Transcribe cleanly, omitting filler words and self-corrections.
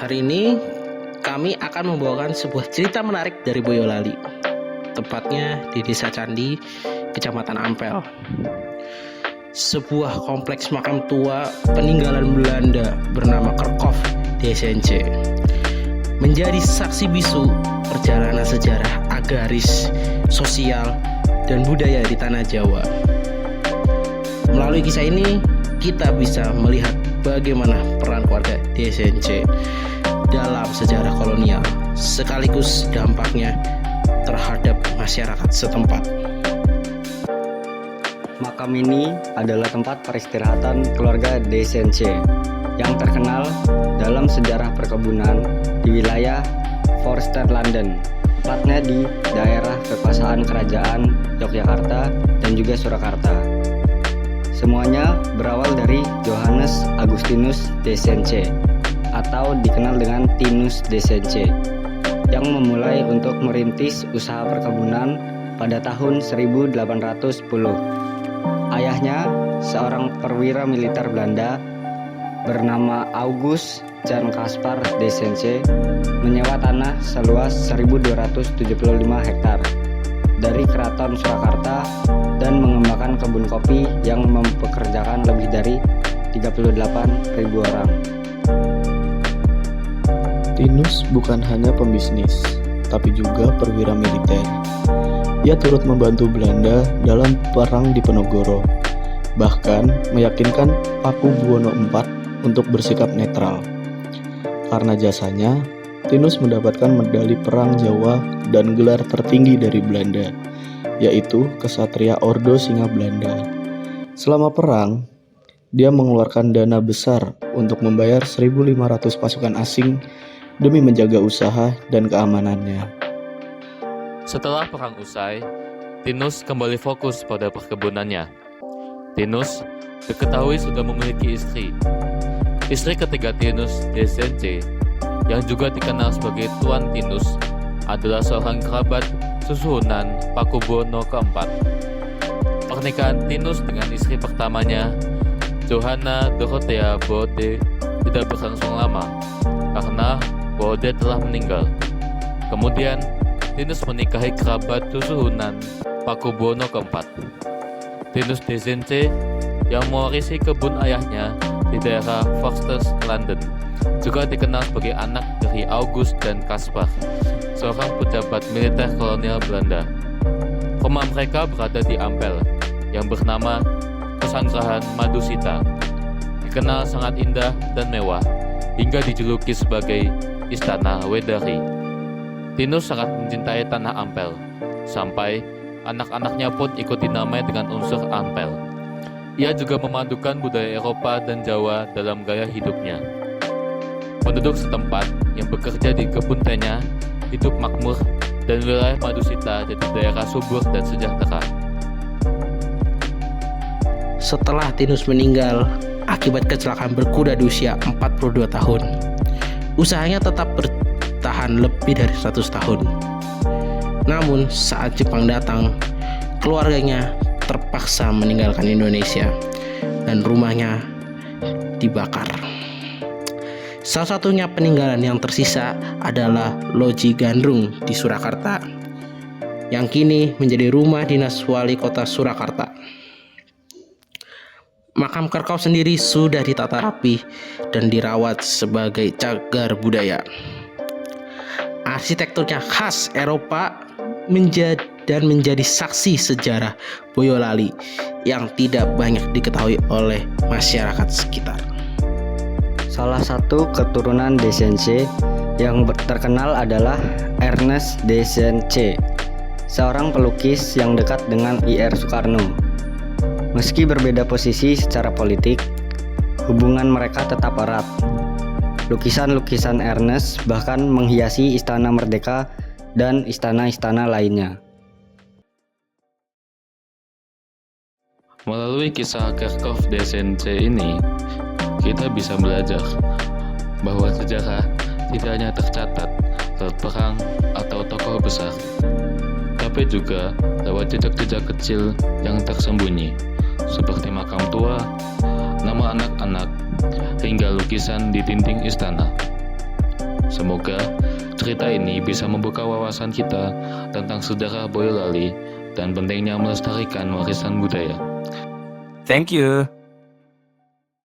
Hari ini kami akan membawakan sebuah cerita menarik dari Boyolali, tepatnya di Desa Candi, Kecamatan Ampel. Sebuah kompleks makam tua peninggalan Belanda bernama Kerkhof DSNC menjadi saksi bisu perjalanan sejarah agraris, sosial, dan budaya di tanah Jawa. Melalui kisah ini, kita bisa melihat bagaimana peran keluarga DSNC dalam sejarah kolonial, sekaligus dampaknya terhadap masyarakat setempat. Makam ini adalah tempat peristirahatan keluarga DSNC yang terkenal dalam sejarah perkebunan di wilayah Forster London, tepatnya di daerah kekuasaan kerajaan Yogyakarta dan juga Surakarta. Semuanya berawal dari Johannes Augustinus DSNC atau dikenal dengan Tinus DSNC yang memulai untuk merintis usaha perkebunan pada tahun 1810. Ayahnya, seorang perwira militer Belanda bernama August Jan Caspar DSNC, menyewa tanah seluas 1.275 hektar dari Keraton Surakarta dan mengembangkan kebun kopi yang mempekerjakan lebih dari 38.000 orang. Tinus bukan hanya pembisnis, tapi juga perwira militer. Ia turut membantu Belanda dalam perang di Penogoro, bahkan meyakinkan Paku Buwono IV untuk bersikap netral. Karena jasanya, Tinus mendapatkan medali Perang Jawa dan gelar tertinggi dari Belanda, yaitu Kesatria Ordo Singa Belanda. Selama perang, dia mengeluarkan dana besar untuk membayar 1.500 pasukan asing demi menjaga usaha dan keamanannya. Setelah perang usai, Tinus kembali fokus pada perkebunannya. Tinus diketahui sudah memiliki istri. Istri ketiga Tinus DSNC, yang juga dikenal sebagai Tuan Tinus, adalah seorang kerabat susuhunan Paku Buwono keempat. Pernikahan Tinus dengan istri pertamanya, Johanna Dorothea Bode, tidak berlangsung lama karena Bode telah meninggal. Kemudian Tinus menikahi kerabat susuhunan Paku Buwono keempat, Tinus DSNC, yang mewarisi kebun ayahnya di daerah Forster London, juga dikenal sebagai anak dari August dan Caspar, seorang pejabat militer kolonial Belanda. Rumah mereka berada di Ampel, yang bernama Pesanggrahan Madusita, dikenal sangat indah dan mewah, hingga dijuluki sebagai Istana Wedari. Tinus sangat mencintai tanah Ampel, sampai anak-anaknya pun ikut dinamai dengan unsur Ampel. Ia juga memadukan budaya Eropa dan Jawa dalam gaya hidupnya. Penduduk setempat yang bekerja di kebun tehnya hidup makmur, dan wilayah Madusita jadi daerah subur dan sejahtera. Setelah Tinus meninggal akibat kecelakaan berkuda di usia 42 tahun, usahanya tetap bertahan lebih dari 100 tahun. Namun saat Jepang datang, keluarganya terpaksa meninggalkan Indonesia dan rumahnya dibakar. Salah satunya peninggalan yang tersisa adalah Loji Gandrung di Surakarta, yang kini menjadi rumah dinas wali kota Surakarta. Makam Kerkhof sendiri sudah ditata rapi dan dirawat sebagai cagar budaya. Arsitekturnya khas Eropa menjadi saksi sejarah Boyolali yang tidak banyak diketahui oleh masyarakat sekitar. Salah satu keturunan DSNC yang terkenal adalah Ernest DSNC, seorang pelukis yang dekat dengan I.R. Soekarno. Meski berbeda posisi secara politik, hubungan mereka tetap erat. Lukisan-lukisan Ernest bahkan menghiasi Istana Merdeka dan istana-istana lainnya. Melalui kisah Kerkhof DSNC ini, kita bisa belajar bahwa sejarah tidak hanya tercatat lewat perang atau tokoh besar, tapi juga lewat jejak-jejak kecil yang tersembunyi, seperti makam tua, nama anak-anak, hingga lukisan di dinding istana. Semoga cerita ini bisa membuka wawasan kita tentang sejarah Boyolali dan pentingnya melestarikan warisan budaya. Thank you.